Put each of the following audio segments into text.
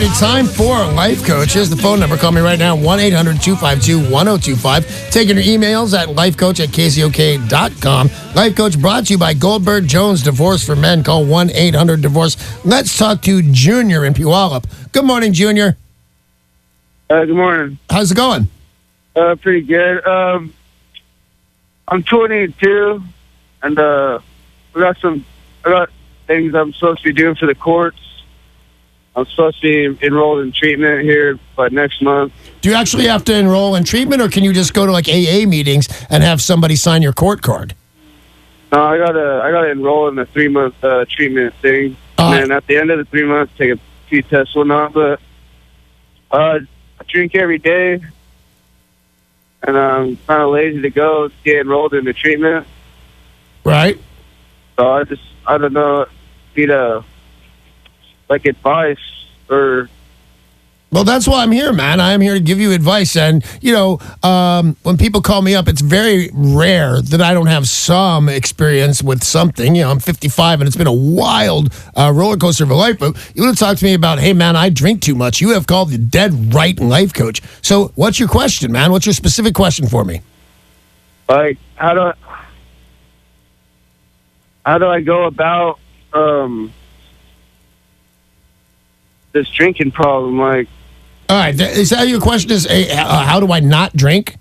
right, time for Life Coach. Here's the phone number. Call me right now, 1-800-252-1025. Taking your emails at lifecoach@KZOK.com. Life Coach brought to you by Goldberg Jones Divorce for Men. Call 1-800-DIVORCE. Let's talk to Junior in Puyallup. Good morning, Junior. Good morning. How's it going? Pretty good. I'm 22, and I got things I'm supposed to be doing for the courts. I'm supposed to be enrolled in treatment here by next month. Do you actually have to enroll in treatment, or can you just go to like AA meetings and have somebody sign your court card? No, I gotta enroll in the 3-month treatment thing, and at the end of the 3 months, take a few tests, whatnot. But I drink every day, and I'm kind of lazy to go get enrolled in the treatment. Right. So I don't know, need advice or. Well, that's why I'm here, man. I am here to give you advice. And, when people call me up, it's very rare that I don't have some experience with something. I'm 55, and it's been a wild roller coaster of a life. But you want to talk to me about, hey, man, I drink too much. You have called the dead right Life Coach. So what's your question, man? What's your specific question for me? Like, how do I go about this drinking problem? Like, all right, is that your question? Is how do I not drink?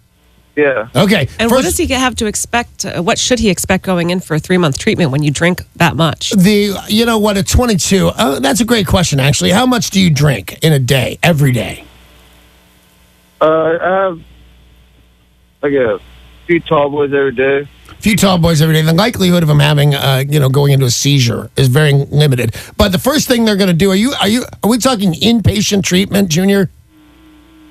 Yeah. Okay. And what does he have to expect? What should he expect going in for a 3-month treatment when you drink that much? At 22, that's a great question, actually. How much do you drink in a day, every day? I have like a few tall boys every day. Few tall boys every day. The likelihood of them having, going into a seizure is very limited. But the first thing they're going to do, are we talking inpatient treatment, Junior?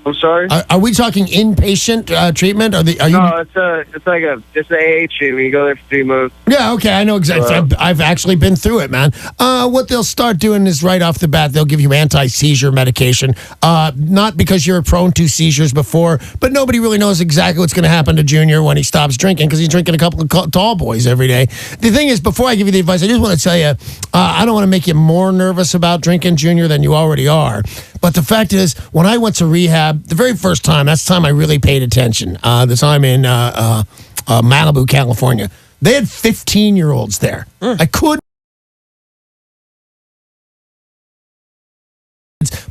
I'm sorry? Are we talking inpatient treatment? No, it's an AA treatment. You go there for 3 months. Yeah, okay, I know exactly. I've actually been through it, man. What they'll start doing is right off the bat, they'll give you anti-seizure medication. Not because you're prone to seizures before, but nobody really knows exactly what's going to happen to Junior when he stops drinking, because he's drinking a couple of tall boys every day. The thing is, before I give you the advice, I just want to tell you, I don't want to make you more nervous about drinking, Junior, than you already are. But the fact is, when I went to rehab, the very first time, that's the time I really paid attention, the time in Malibu, California, they had 15-year-olds there. I couldn't.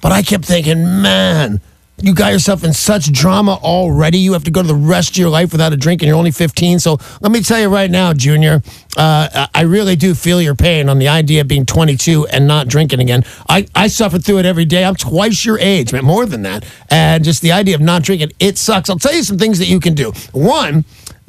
But I kept thinking, man, you got yourself in such drama already. You have to go to the rest of your life without a drink, and you're only 15. So let me tell you right now, Junior, I really do feel your pain on the idea of being 22 and not drinking again. I suffer through it every day. I'm twice your age, man, more than that. And just the idea of not drinking, it sucks. I'll tell you some things that you can do. One,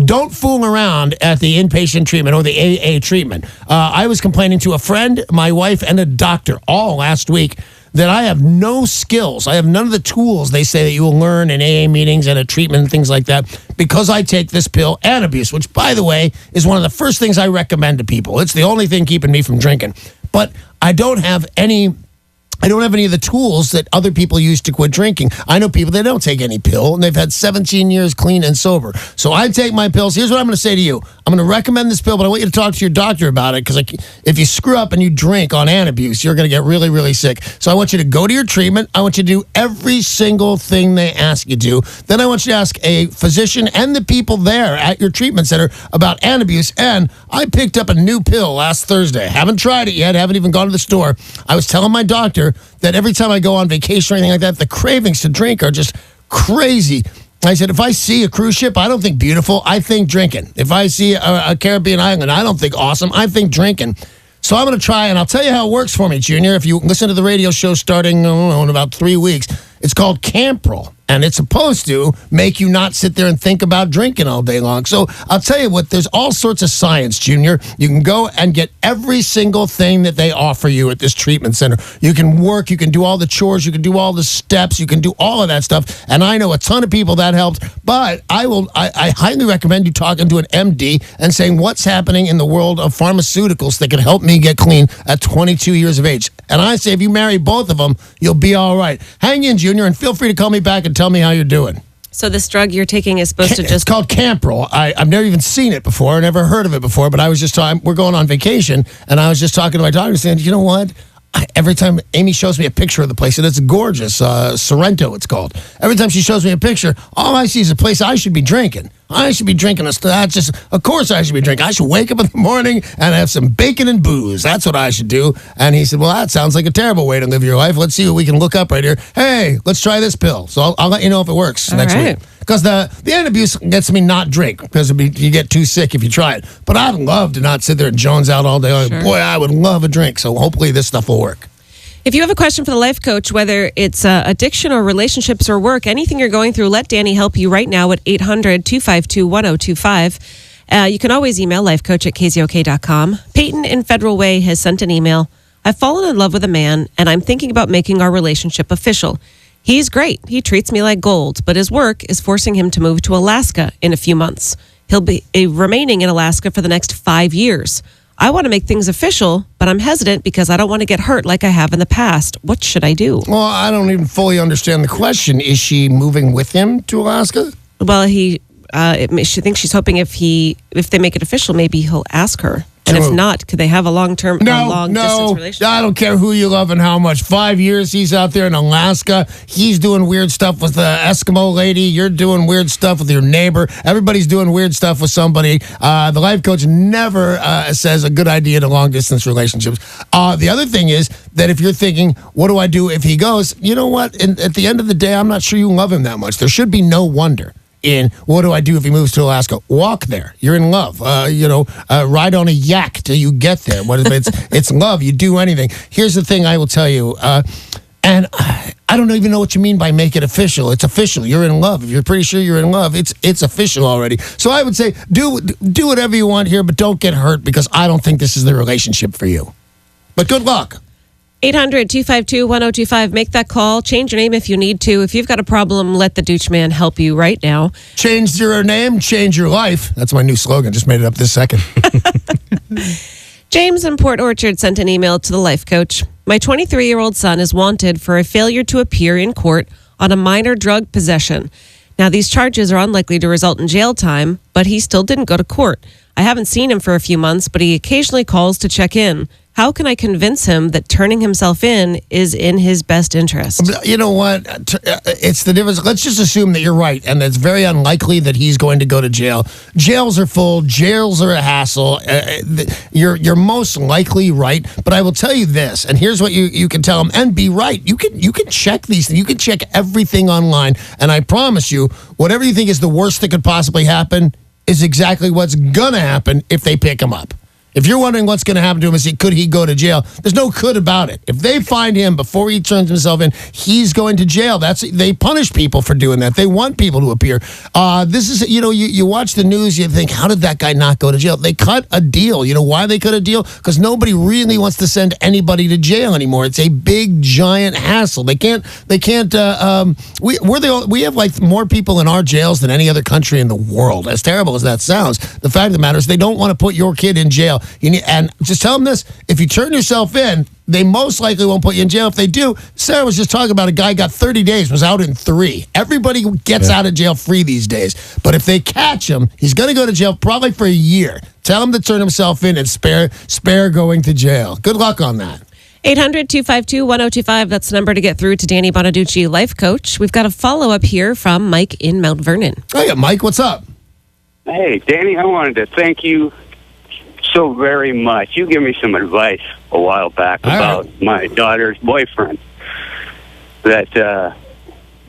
don't fool around at the inpatient treatment or the AA treatment. I was complaining to a friend, my wife, and a doctor all last week that I have no skills. I have none of the tools they say that you will learn in AA meetings and at treatment and things like that, because I take this pill, Bonaduce, which, by the way, is one of the first things I recommend to people. It's the only thing keeping me from drinking. But I don't have any of the tools that other people use to quit drinking. I know people that don't take any pill, and they've had 17 years clean and sober. So I take my pills. Here's what I'm going to say to you. I'm going to recommend this pill, but I want you to talk to your doctor about it, because if you screw up and you drink on Bonaduce, you're going to get really, really sick. So I want you to go to your treatment. I want you to do every single thing they ask you to do. Then I want you to ask a physician and the people there at your treatment center about Bonaduce. And I picked up a new pill last Thursday. Haven't tried it yet. Haven't even gone to the store. I was telling my doctor that every time I go on vacation or anything like that, the cravings to drink are just crazy. I said, if I see a cruise ship, I don't think beautiful, I think drinking. If I see a Caribbean island, I don't think awesome, I think drinking. So I'm going to try, and I'll tell you how it works for me, Junior. If you listen to the radio show starting in about 3 weeks, it's called Campril. And it's supposed to make you not sit there and think about drinking all day long. So I'll tell you what, there's all sorts of science, Junior. You can go and get every single thing that they offer you at this treatment center. You can work, you can do all the chores, you can do all the steps, you can do all of that stuff. And I know a ton of people that helped. But I highly recommend you talking to an MD and saying what's happening in the world of pharmaceuticals that can help me get clean at 22 years of age. And I say if you marry both of them, you'll be all right. Hang in, Junior, and feel free to call me back and tell me how you're doing. So this drug you're taking is supposed to just... It's called Campril. I've never even seen it before, never heard of it before, but I was just talking, we're going on vacation, and I was just talking to my doctor saying, you know what? every time Amy shows me a picture of the place, and it's gorgeous, Sorrento it's called. Every time she shows me a picture, all I see is a place I should be drinking. I should be drinking of course I should be drinking. I should wake up in the morning and have some bacon and booze. That's what I should do. And he said, well, that sounds like a terrible way to live your life. Let's see what we can look up right here. Hey, let's try this pill. So I'll let you know if it works next week. Because the antabuse gets me not drink, because you get too sick if you try it. But I'd love to not sit there and Jones out all day. Sure. Boy, I would love a drink. So hopefully this stuff will work. If you have a question for the life coach, whether it's addiction or relationships or work, anything you're going through, let Danny help you right now at 800-252-1025. You can always email lifecoach@kzok.com. Peyton in Federal Way has sent an email. I've fallen in love with a man, and I'm thinking about making our relationship official. He's great. He treats me like gold, but his work is forcing him to move to Alaska in a few months. He'll be remaining in Alaska for the next 5 years. I want to make things official, but I'm hesitant because I don't want to get hurt like I have in the past. What should I do? Well, I don't even fully understand the question. Is she moving with him to Alaska? Well, she thinks she's hoping if they make it official, maybe he'll ask her. And if not, could they have a long-distance relationship? I don't care who you love and how much. 5 years he's out there in Alaska. He's doing weird stuff with the Eskimo lady. You're doing weird stuff with your neighbor. Everybody's doing weird stuff with somebody. The life coach never says a good idea to long-distance relationships. The other thing is that if you're thinking, what do I do if he goes? You know what? At the end of the day, I'm not sure you love him that much. There should be no wonder in what do I do if he moves to Alaska? Walk there. You're in love. Ride on a yak till you get there. It's love. You do anything. Here's the thing I will tell you, and I don't even know what you mean by make it official. It's official. You're in love. If you're pretty sure you're in love, it's official already. So I would say do whatever you want here, but don't get hurt, because I don't think this is the relationship for you. But good luck. 800-252-1025. Make that call. Change your name if you need to. If you've got a problem, let the douche man help you right now. Change your name, change your life. That's my new slogan. Just made it up this second. James in Port Orchard sent an email to the life coach. My 23-year-old son is wanted for a failure to appear in court on a minor drug possession. Now, these charges are unlikely to result in jail time, but he still didn't go to court. I haven't seen him for a few months, but he occasionally calls to check in. How can I convince him that turning himself in is in his best interest? You know what? It's the difference. Let's just assume that you're right, and it's very unlikely that he's going to go to jail. Jails are full. Jails are a hassle. You're most likely right, but I will tell you this, and here's what you can tell him, and be right. You can check these things. You can check everything online, and I promise you, whatever you think is the worst that could possibly happen is exactly what's going to happen if they pick him up. If you're wondering what's going to happen to him, could he go to jail? There's no could about it. If they find him before he turns himself in, he's going to jail. They punish people for doing that. They want people to appear. This is, you watch the news, you think, how did that guy not go to jail? They cut a deal. You know why they cut a deal? Because nobody really wants to send anybody to jail anymore. It's a big, giant hassle. We have like more people in our jails than any other country in the world. As terrible as that sounds, the fact of the matter is they don't want to put your kid in jail. And just tell them this, if you turn yourself in, they most likely won't put you in jail. If they do, Sarah was just talking about a guy got 30 days, was out in 3. Everybody gets out of jail free these days. But if they catch him, he's going to go to jail probably for a year. Tell him to turn himself in and spare going to jail. Good luck on that. 800-252-1025. That's the number to get through to Danny Bonaduce, life coach. We've got a follow-up here from Mike in Mount Vernon. Oh, yeah, Mike, what's up? Hey, Danny, I wanted to thank you so very much. You gave me some advice a while back about my daughter's boyfriend that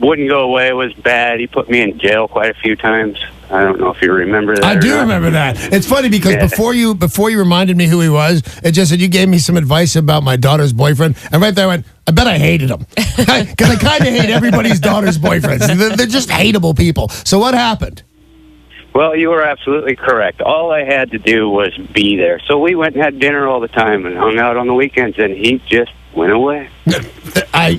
wouldn't go away. It was bad. He put me in jail quite a few times. I don't know if you remember that. I do remember that. It's funny because before you reminded me who he was, it just said you gave me some advice about my daughter's boyfriend, and right there I went, I bet I hated him, because I kind of hate everybody's daughter's boyfriends. They're just hateable people. So what happened? Well, you were absolutely correct. All I had to do was be there. So we went and had dinner all the time and hung out on the weekends, and he just went away.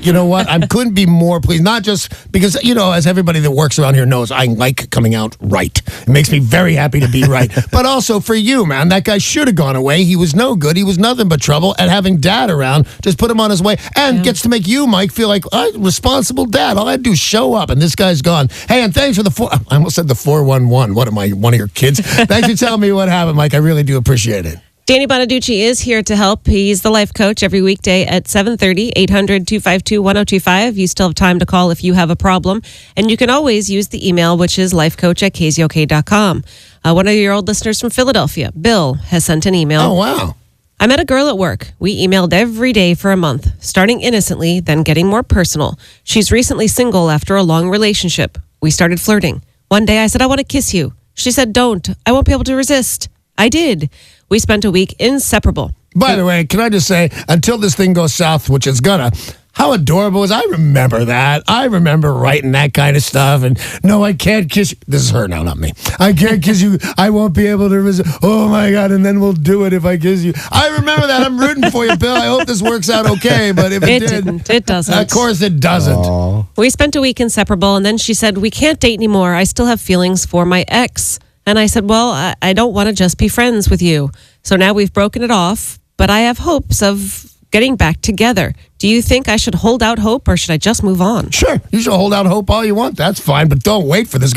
You know what? I couldn't be more pleased. Not just because, as everybody that works around here knows, I like coming out right. It makes me very happy to be right. But also for you, man, that guy should have gone away. He was no good. He was nothing but trouble. And having dad around just put him on his way and gets to make you, Mike, feel like responsible dad. All I do is show up, and this guy's gone. Hey, and thanks for I almost said the 411. What am I, one of your kids? Thanks for telling me what happened, Mike. I really do appreciate it. Danny Bonaduce is here to help. He's the life coach every weekday at 7:30, 800-252-1025. You still have time to call if you have a problem. And you can always use the email, which is lifecoach@KZOK.com. One of your old listeners from Philadelphia, Bill, has sent an email. Oh, wow. I met a girl at work. We emailed every day for a month, starting innocently, then getting more personal. She's recently single after a long relationship. We started flirting. One day I said, I want to kiss you. She said, don't. I won't be able to resist. I did. We spent a week inseparable. By the way, can I just say, until this thing goes south, which it's gonna, how adorable is I remember that. I remember writing that kind of stuff. And no, I can't kiss you. This is her now, not me. I can't kiss you. I won't be able to resist. Oh, my God. And then we'll do it if I kiss you. I remember that. I'm rooting for you, Bill. I hope this works out okay. But if it didn't. It doesn't. Of course it doesn't. Aww. We spent a week inseparable. And then she said, we can't date anymore. I still have feelings for my ex. And I said, well, I don't want to just be friends with you. So now we've broken it off, but I have hopes of getting back together. Do you think I should hold out hope or should I just move on? Sure. You should hold out hope all you want. That's fine, but don't wait for this.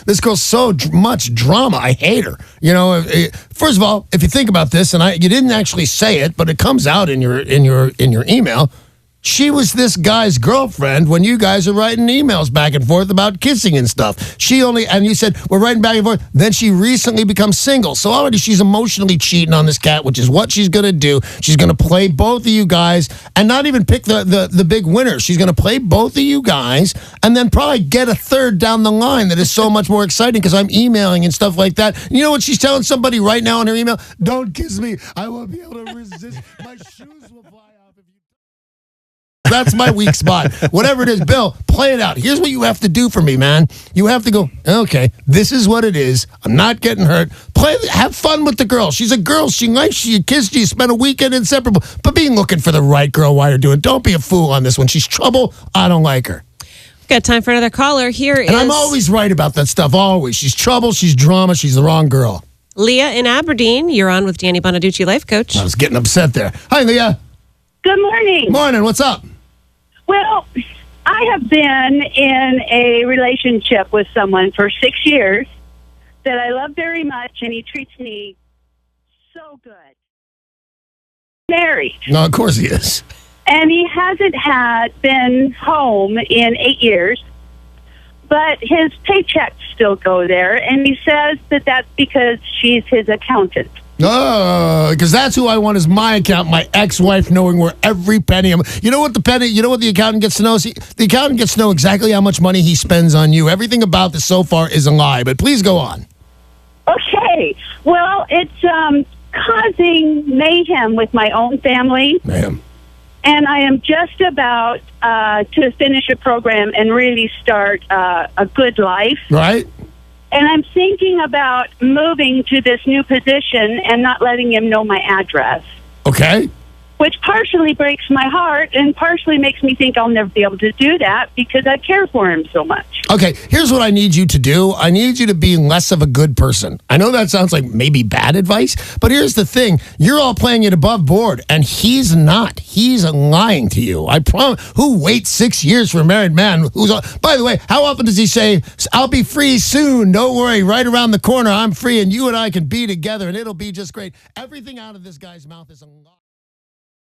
This girl's so much drama. I hate her. You know, first of all, if you think about this, and you didn't actually say it, but it comes out in your email. She was this guy's girlfriend when you guys are writing emails back and forth about kissing and stuff. And you said, we're writing back and forth. Then she recently becomes single. So already she's emotionally cheating on this cat, which is what she's going to do. She's going to play both of you guys and not even pick the big winner. She's going to play both of you guys and then probably get a third down the line that is so much more exciting because I'm emailing and stuff like that. You know what she's telling somebody right now in her email? Don't kiss me. I won't be able to resist. My shoes will fly off if you... That's my weak spot. Whatever it is, Bill, play it out. Here's what you have to do for me, man. You have to go, okay, this is what it is. I'm not getting hurt. Have fun with the girl. She's a girl. She likes you. Kissed you. Spent a weekend inseparable. But be looking for the right girl while you're doing it. Don't be a fool on this one. She's trouble. I don't like her. Got time for another caller. And I'm always right about that stuff. Always. She's trouble. She's drama. She's the wrong girl. Leah in Aberdeen. You're on with Danny Bonaduce, life coach. I was getting upset there. Hi, Leah. Good morning. Morning. What's up? Well, I have been in a relationship with someone for 6 years that I love very much, and he treats me so good. Married. No, of course he is. And he hasn't been home in 8 years, but his paychecks still go there, and he says that that's because she's his accountant. Oh, because that's who I want as my accountant, my ex-wife knowing where every penny... You know what the accountant gets to know? See, the accountant gets to know exactly how much money he spends on you. Everything about this so far is a lie, but please go on. Okay. Well, it's causing mayhem with my own family. Mayhem. And I am just about to finish a program and really start a good life. Right. And I'm thinking about moving to this new position and not letting him know my address. Okay. Which partially breaks my heart and partially makes me think I'll never be able to do that because I care for him so much. Okay, here's what I need you to do. I need you to be less of a good person. I know that sounds like maybe bad advice, but here's the thing. You're all playing it above board, and he's not. He's lying to you. I promise. Who waits 6 years for a married man? By the way, how often does he say, I'll be free soon. Don't worry. Right around the corner, I'm free, and you and I can be together, and it'll be just great. Everything out of this guy's mouth is a lie.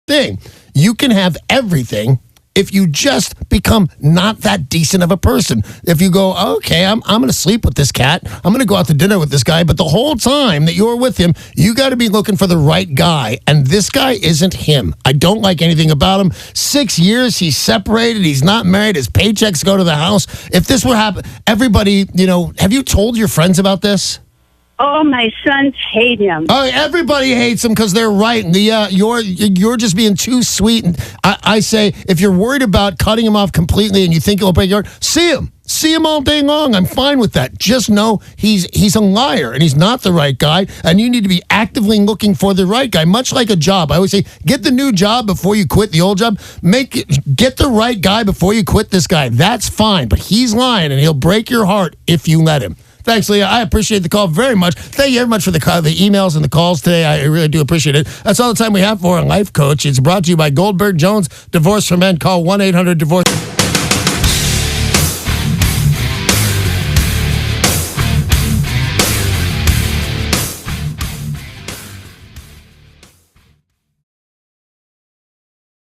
Thing. You can have everything if you just become not that decent of a person. If you go, okay, I'm going to sleep with this cat. I'm going to go out to dinner with this guy. But the whole time that you're with him, you got to be looking for the right guy. And this guy isn't him. I don't like anything about him. 6 years, he's separated. He's not married. His paychecks go to the house. If this were happen, everybody, have you told your friends about this? Oh, my sons hate him. Oh, everybody hates him because they're right. Leah, you're just being too sweet. And I say, if you're worried about cutting him off completely and you think he'll break your heart, see him. See him all day long. I'm fine with that. Just know he's a liar and he's not the right guy. And you need to be actively looking for the right guy, much like a job. I always say, get the new job before you quit the old job. Get the right guy before you quit this guy. That's fine. But he's lying and he'll break your heart if you let him. Thanks, Leah. I appreciate the call very much. Thank you very much for the emails and the calls today. I really do appreciate it. That's all the time we have for a Life Coach. It's brought to you by Goldberg Jones Divorce for Men. Call 1-800-DIVORCE.